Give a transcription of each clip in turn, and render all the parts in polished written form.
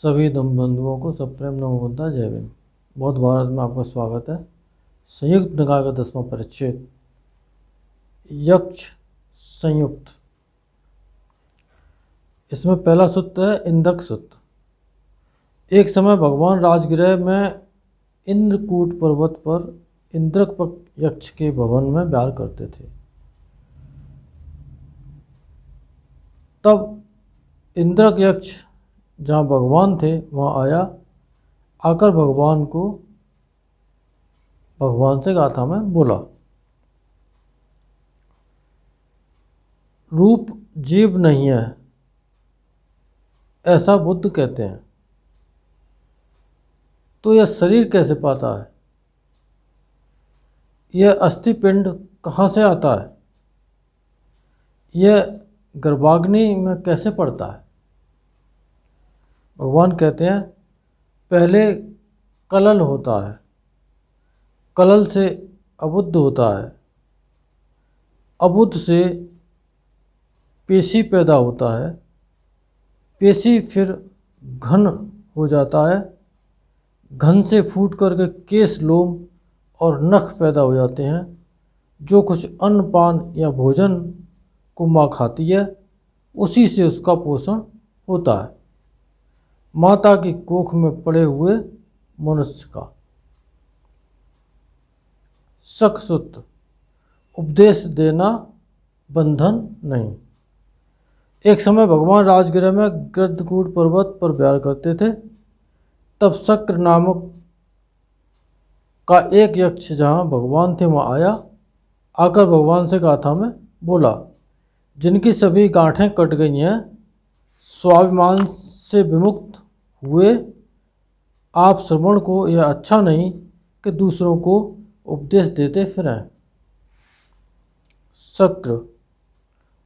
सभी धम्म बंधुओं को सप्रेम नमो बुद्धाय जय भीम। बौद्ध भारत में आपका स्वागत है। संयुक्त निकाय का 10वां परिच्छेद यक्ष संयुक्त। इसमें पहला सूत्र है इंद्रक सूत्र। एक समय भगवान राजगृह में इंद्रकूट पर्वत पर इंद्रक यक्ष के भवन में विहार करते थे। तब इंद्रक यक्ष जहाँ भगवान थे वहाँ आया, आकर भगवान से गाथा में बोला। रूप जीव नहीं है ऐसा बुद्ध कहते हैं, तो यह शरीर कैसे पाता है? यह अस्थि पिंड कहाँ से आता है? यह गर्भाग्नि में कैसे पड़ता है? भगवान कहते हैं पहले कलल होता है, कलल से अबुद्ध होता है, अबुद्ध से पेशी पैदा होता है, पेशी फिर घन हो जाता है, घन से फूट करके केश लोम और नख पैदा हो जाते हैं। जो कुछ अन्न पान या भोजन को माँ खाती है उसी से उसका पोषण होता है, माता की कोख में पड़े हुए मनुष्य का। शक सूत्र। उपदेश देना बंधन नहीं। एक समय भगवान राजगृह में गृद्धकूट पर्वत पर विहार करते थे। तब शक्र नामक का एक यक्ष जहाँ भगवान थे वहाँ आया, आकर भगवान से गाथा में बोला। जिनकी सभी गांठें कट गई हैं, स्वाभिमान से विमुक्त हुए आप श्रवण को यह अच्छा नहीं कि दूसरों को उपदेश देते फिरें। शक्र।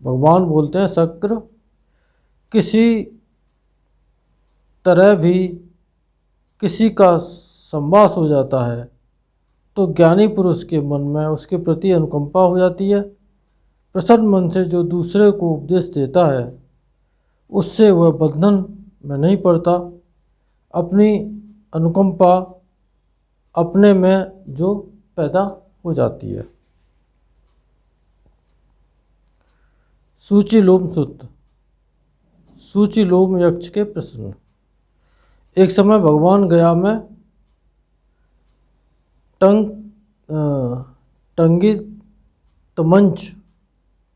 भगवान बोलते हैं शक्र, किसी तरह भी किसी का संवास हो जाता है तो ज्ञानी पुरुष के मन में उसके प्रति अनुकंपा हो जाती है। प्रसन्न मन से जो दूसरे को उपदेश देता है उससे वह बंधन में नहीं पड़ता। अपनी अनुकंपा अपने में जो पैदा हो जाती है। सूचिलोम सूत्र। सूचिलोम यक्ष के प्रश्न। एक समय भगवान गया में टंगी तमंच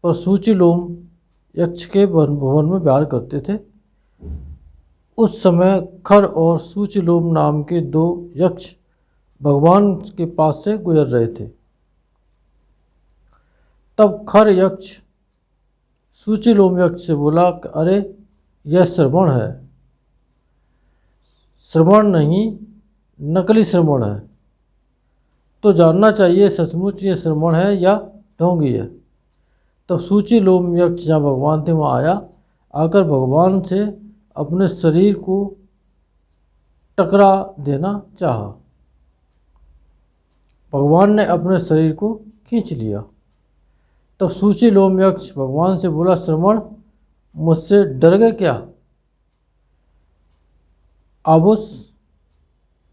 पर सूचिलोम यक्ष के भवन में विहार करते थे। उस समय खर और सूचिलोम नाम के दो यक्ष भगवान के पास से गुजर रहे थे। तब खर यक्ष सूचिलोम यक्ष से बोला, अरे यह श्रवण है। श्रवण नहीं, नकली श्रवण है, तो जानना चाहिए सचमुच ये श्रवण है या ढोंगी है। तब सूचिलोम यक्ष जहाँ भगवान थे वहाँ आया, आकर भगवान से अपने शरीर को टकरा देना चाहा। भगवान ने अपने शरीर को खींच लिया। तब सूचिलोम यक्ष भगवान से बोला, श्रवण मुझसे डर गए क्या? आबुस,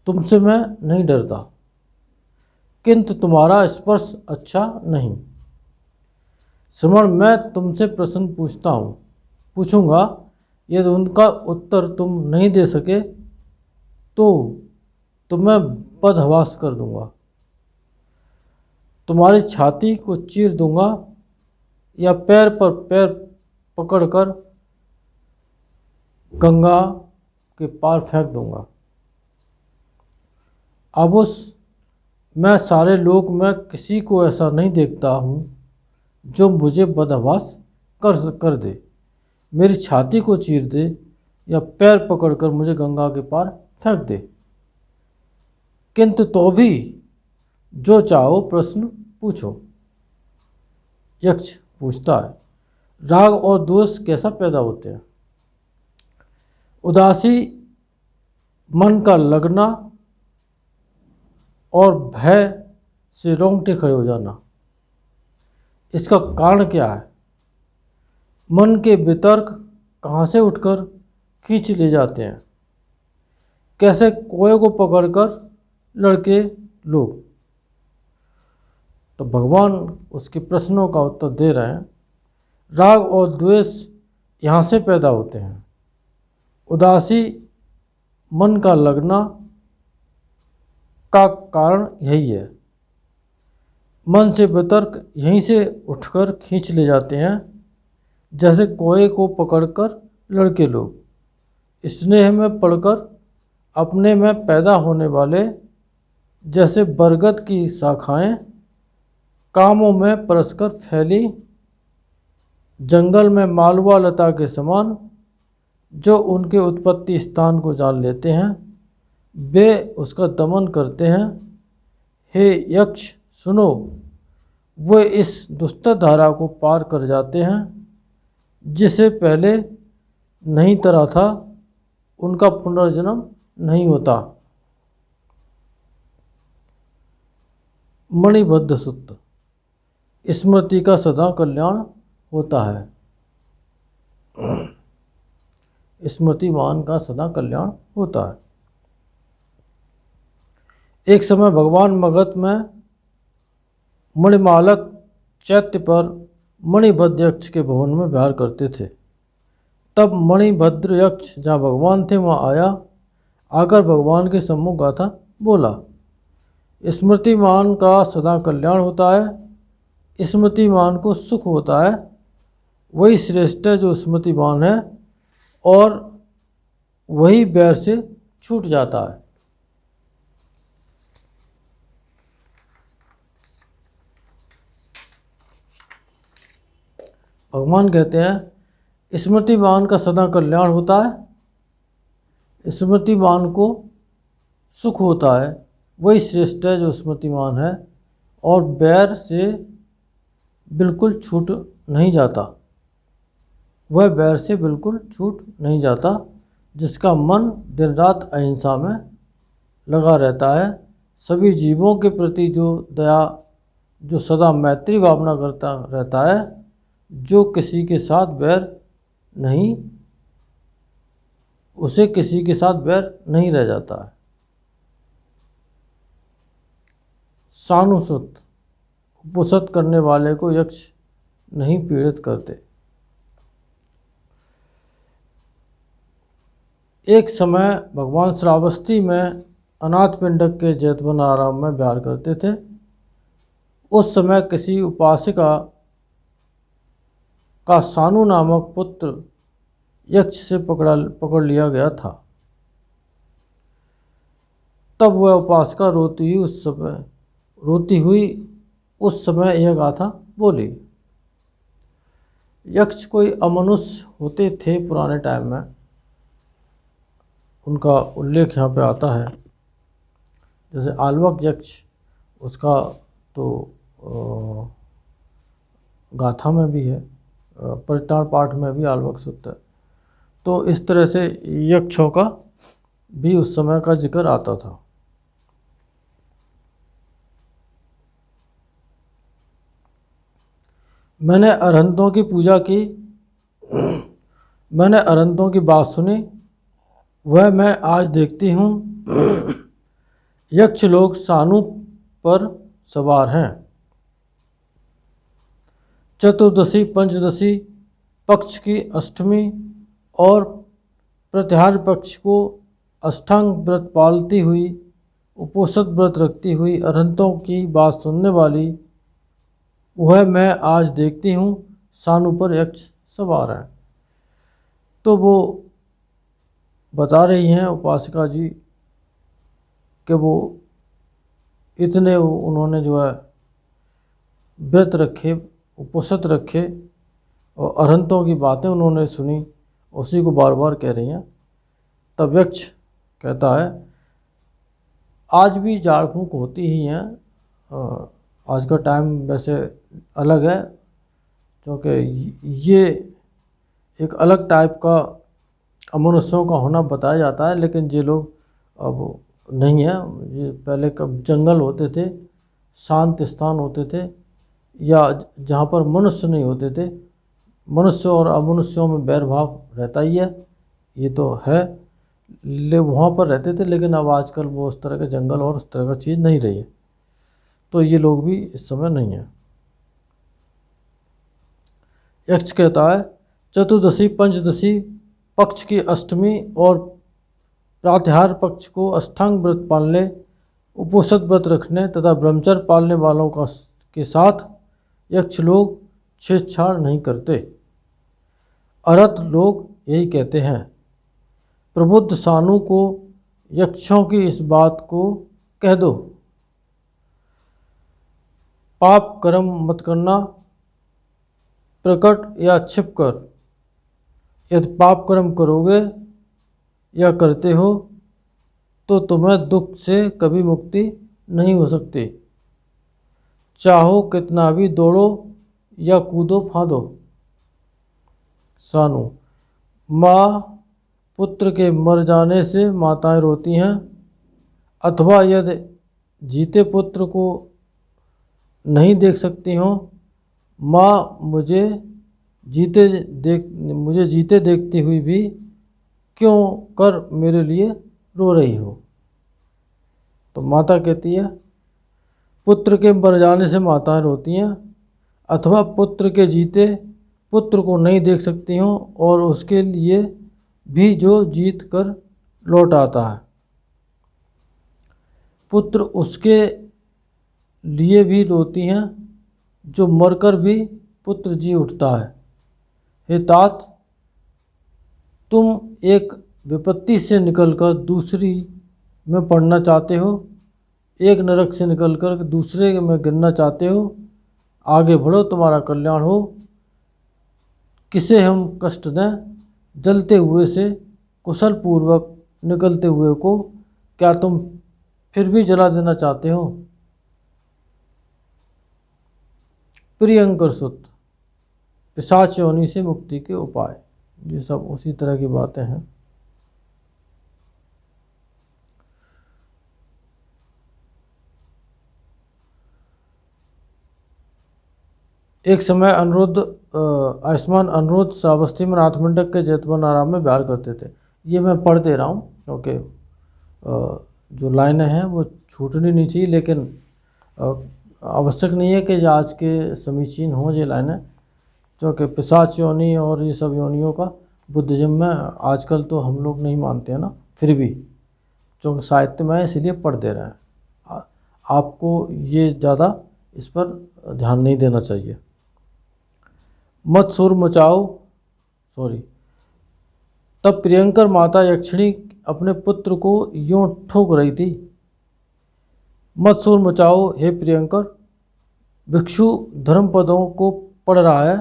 तुमसे मैं नहीं डरता, किंतु तुम्हारा स्पर्श अच्छा नहीं। श्रवण, मैं तुमसे प्रश्न पूछूंगा, यदि उनका उत्तर तुम नहीं दे सके तो तुम्हें बदहवास कर दूंगा, तुम्हारी छाती को चीर दूंगा या पैर पर पैर पकड़कर गंगा के पार फेंक दूंगा। आबुस, मैं सारे लोक में किसी को ऐसा नहीं देखता हूँ जो मुझे बदहवास कर दे, मेरी छाती को चीर दे या पैर पकड़कर मुझे गंगा के पार फेंक दे। किंतु तो भी जो चाहो प्रश्न पूछो। यक्ष पूछता है, राग और द्वेष कैसा पैदा होते हैं? उदासी मन का लगना और भय से रोंगटे खड़े हो जाना, इसका कारण क्या है? मन के वितर्क कहाँ से उठकर खींच ले जाते हैं। कैसे कोए को पकड़कर लड़के लोग। तो भगवान उसके प्रश्नों का उत्तर दे रहे हैं। राग और द्वेष यहाँ से पैदा होते हैं। उदासी मन का लगना का कारण यही है। मन से वितर्क यहीं से उठकर खींच ले जाते हैं, जैसे कोए को पकड़कर लड़के लोग। स्नेह में पड़कर अपने में पैदा होने वाले, जैसे बरगद की शाखाएं कामों में परस्पर फैली जंगल में मालवा लता के समान, जो उनके उत्पत्ति स्थान को जान लेते हैं वे उसका दमन करते हैं। हे यक्ष सुनो, वे इस दुस्तर धारा को पार कर जाते हैं जिसे पहले नहीं तरा था, उनका पुनर्जन्म नहीं होता। मणिबद्ध सूत्र। स्मृति का सदा कल्याण होता है। स्मृतिमान का सदा कल्याण होता है। एक समय भगवान मगध में मणिमालक चैत्य पर मणिभद्र यक्ष के भवन में विहार करते थे। तब मणिभद्र यक्ष जहाँ भगवान थे वहाँ आया। आकर भगवान के सम्मुख गाथा बोला, स्मृतिमान का सदा कल्याण होता है। स्मृतिमान को सुख होता है। वही श्रेष्ठ है जो स्मृतिमान है, और वही बैर से छूट जाता है। भगवान कहते हैं स्मृतिमान का सदा कल्याण होता है। स्मृतिमान को सुख होता है। वही श्रेष्ठ है जो स्मृतिमान है, और बैर से बिल्कुल छूट नहीं जाता। वह बैर से बिल्कुल छूट नहीं जाता, जिसका मन दिन रात अहिंसा में लगा रहता है। सभी जीवों के प्रति जो दया, जो सदा मैत्री भावना करता रहता है, जो किसी के साथ बैर नहीं, उसे किसी के साथ बैर नहीं रह जाता है। सानुसुत। उपसत करने वाले को यक्ष नहीं पीड़ित करते। एक समय भगवान श्रावस्ती में अनाथ पिंडक के जैतवन आराम में विहार करते थे। उस समय किसी उपासिका का सानु नामक पुत्र यक्ष से पकड़ लिया गया था। तब वह उपासिका रोती हुई उस समय यह गाथा बोली। यक्ष कोई अमनुष्य होते थे पुराने टाइम में, उनका उल्लेख यहाँ पे आता है। जैसे आल्वक यक्ष, उसका तो गाथा में भी है, परिताण पाठ में भी आल्वक सूत्र है। तो इस तरह से यक्षों का भी उस समय का जिक्र आता था। मैंने अरहंतों की पूजा की, मैंने अरहंतों की बात सुनी, वह मैं आज देखती हूँ। यक्ष लोग सानु पर सवार हैं। चतुर्दशी, पंचदशी पक्ष की अष्टमी और प्रत्याहार पक्ष को अष्टांग व्रत पालती हुई, उपोषित व्रत रखती हुई अरहंतों की बात सुनने वाली, वह मैं आज देखती हूँ सानु पर यक्ष सवार है। तो वो बता रही हैं उपासिका जी कि वो इतने उन्होंने जो है व्रत रखे, उपोषित रखे, और अरहंतों की बातें उन्होंने सुनी, उसी को बार बार कह रही हैं। तब यक्ष कहता है, आज भी झाड़ फूँक होती ही हैं। आज का टाइम वैसे अलग है, क्योंकि ये एक अलग टाइप का अमनुष्यों का होना बताया जाता है। लेकिन ये लोग अब नहीं है। ये पहले कब जंगल होते थे, शांत स्थान होते थे, या जहाँ पर मनुष्य नहीं होते थे। मनुष्य और अमनुष्यों में बैर भाव रहता ही है, ये तो है। वहाँ पर रहते थे, लेकिन अब आजकल वो उस तरह के जंगल और उस तरह का चीज़ नहीं रही है, तो ये लोग भी इस समय नहीं है। यक्ष कहता है चतुर्दशी पंचदशी पक्ष की अष्टमी और प्रातिहार पक्ष को अष्टांग व्रत पालने, उपोषद व्रत रखने तथा ब्रह्मचर्य पालने वालों का के साथ यक्ष लोग छेड़छाड़ नहीं करते। अरत लोग यही कहते हैं। प्रबुद्ध सानु को यक्षों की इस बात को कह दो, पाप कर्म मत करना, प्रकट या छिप कर। यदि पाप कर्म करोगे या करते हो तो तुम्हें दुख से कभी मुक्ति नहीं हो सकती, चाहो कितना भी दौड़ो या कूदो फांदो। सानु, माँ पुत्र के मर जाने से माताएं रोती हैं, अथवा यदि जीते पुत्र को नहीं देख सकती हो, माँ मुझे जीते देखती हुई भी क्यों कर मेरे लिए रो रही हो। तो माता कहती है पुत्र के मर जाने से माताएं रोती हैं, अथवा पुत्र के जीते पुत्र को नहीं देख सकती हो और उसके लिए भी जो जीत कर लौट आता है, पुत्र उसके लिए भी रोती हैं जो मरकर भी पुत्र जी उठता है। हे तात, तुम एक विपत्ति से निकलकर दूसरी में पड़ना चाहते हो, एक नरक से निकलकर दूसरे में गिरना चाहते हो, आगे बढ़ो तुम्हारा कल्याण हो। किसे हम कष्ट दें, जलते हुए से कुशल पूर्वक निकलते हुए को क्या तुम फिर भी जला देना चाहते हो। प्रियंकर सुत, पिशाच योनि से मुक्ति के उपाय, ये सब उसी तरह की बातें हैं। एक समय आयुष्मान अनिरुद्ध श्रावस्ती में नाथमंडक के जैतवन आराम में विहार करते थे। ये मैं पढ़ दे रहा हूँ क्योंकि जो लाइनें हैं वो छूटनी नहीं चाहिए, लेकिन आवश्यक नहीं है कि आज के समीचीन हों ये लाइनें, क्योंकि पिशाच योनि और ये सब योनियों का बुद्धिज्म में आजकल तो हम लोग नहीं मानते हैं ना, फिर भी क्योंकि साहित्य में इसीलिए पढ़ दे रहे हैं। आपको ये ज़्यादा इस पर ध्यान नहीं देना चाहिए। मत सुर मचाओ, तब प्रियंकर माता यक्षिणी अपने पुत्र को यूं ठोक रही थी। मत सुर मचाओ हे प्रियंकर, भिक्षु धर्मपदों को पढ़ रहा है।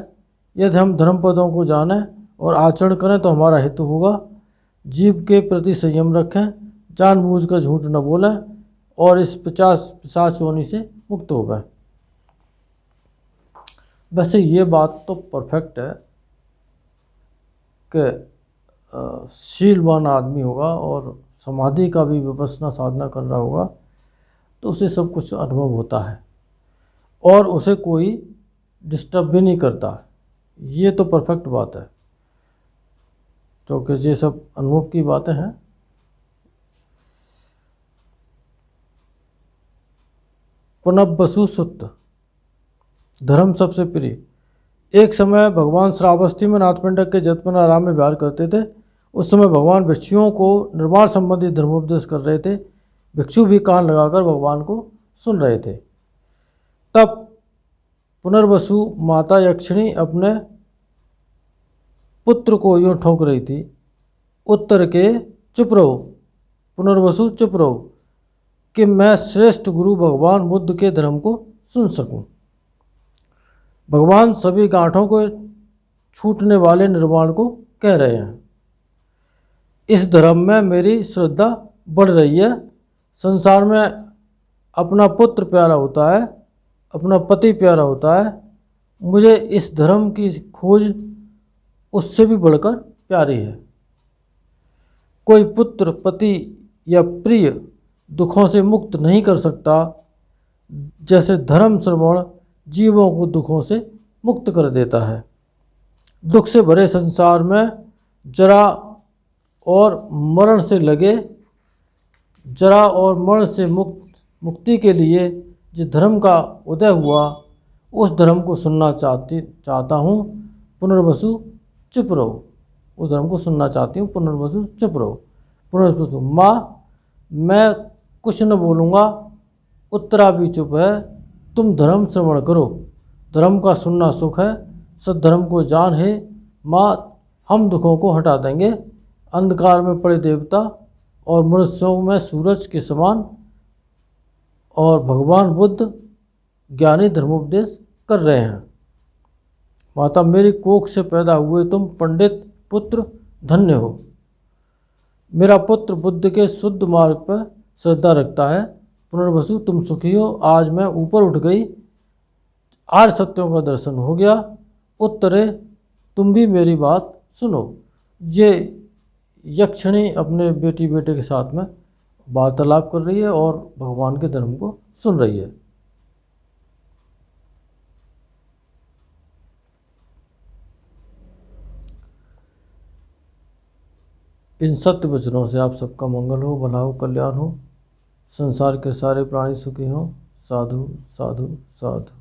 यदि हम धर्मपदों को जानें और आचरण करें तो हमारा हित होगा। जीव के प्रति संयम रखें, जानबूझकर झूठ न बोलें और इस पिशाच योनि से मुक्त हो गए। वैसे ये बात तो परफेक्ट है कि शीलवान आदमी होगा और समाधि का भी विपස්සना साधना कर रहा होगा तो उसे सब कुछ अनुभव होता है और उसे कोई डिस्टर्ब भी नहीं करता। ये तो परफेक्ट बात है, क्योंकि ये सब अनुभव की बातें हैं। पुनर्वसु सुत्त, धर्म सबसे प्रिय। एक समय भगवान श्रावस्ती में नाथपिंडक के जैतवन आराम में विहार करते थे। उस समय भगवान भिक्षुओं को निर्वाण संबंधी धर्मोपदेश कर रहे थे। भिक्षु भी कान लगाकर भगवान को सुन रहे थे। तब पुनर्वसु माता यक्षिणी अपने पुत्र को यूँ ठोक रही थी। उत्तर के चुप रहो, पुनर्वसु चुप रहो, कि मैं श्रेष्ठ गुरु भगवान बुद्ध के धर्म को सुन सकूं। भगवान सभी गांठों को छूटने वाले निर्वाण को कह रहे हैं। इस धर्म में मेरी श्रद्धा बढ़ रही है। संसार में अपना पुत्र प्यारा होता है, अपना पति प्यारा होता है। मुझे इस धर्म की खोज उससे भी बढ़कर प्यारी है। कोई पुत्र, पति या प्रिय दुखों से मुक्त नहीं कर सकता, जैसे धर्म श्रवण जीवों को दुखों से मुक्त कर देता है। दुख से भरे संसार में जरा और मरण से लगे, जरा और मरण से मुक्ति के लिए जिस धर्म का उदय हुआ उस धर्म को सुनना चाहता हूँ, पुनर्वसु चुप रहो। उस धर्म को सुनना चाहती हूँ, पुनर्वसु चुप रहो। पुनर्वसु, माँ मैं कुछ न बोलूँगा, उत्तरा भी चुप है, तुम धर्म श्रवण करो, धर्म का सुनना सुख है, सद्धर्म को जान है। माँ हम दुखों को हटा देंगे, अंधकार में पड़े देवता और मनुष्यों में सूरज के समान, और भगवान बुद्ध ज्ञानी धर्मोपदेश कर रहे हैं। माता मेरी कोख से पैदा हुए तुम पंडित पुत्र धन्य हो। मेरा पुत्र बुद्ध के शुद्ध मार्ग पर श्रद्धा रखता है। पुनर्वसु तुम सुखी हो, आज मैं ऊपर उठ गई, आर्य सत्यों का दर्शन हो गया। उत्तरे तुम भी मेरी बात सुनो। ये यक्षिणी अपने बेटे के साथ में वार्तालाप कर रही है और भगवान के धर्म को सुन रही है। इन सत्य वचनों से आप सबका मंगल हो, भला हो, कल्याण हो, संसार के सारे प्राणी सुखी हों। साधु साधु साधु।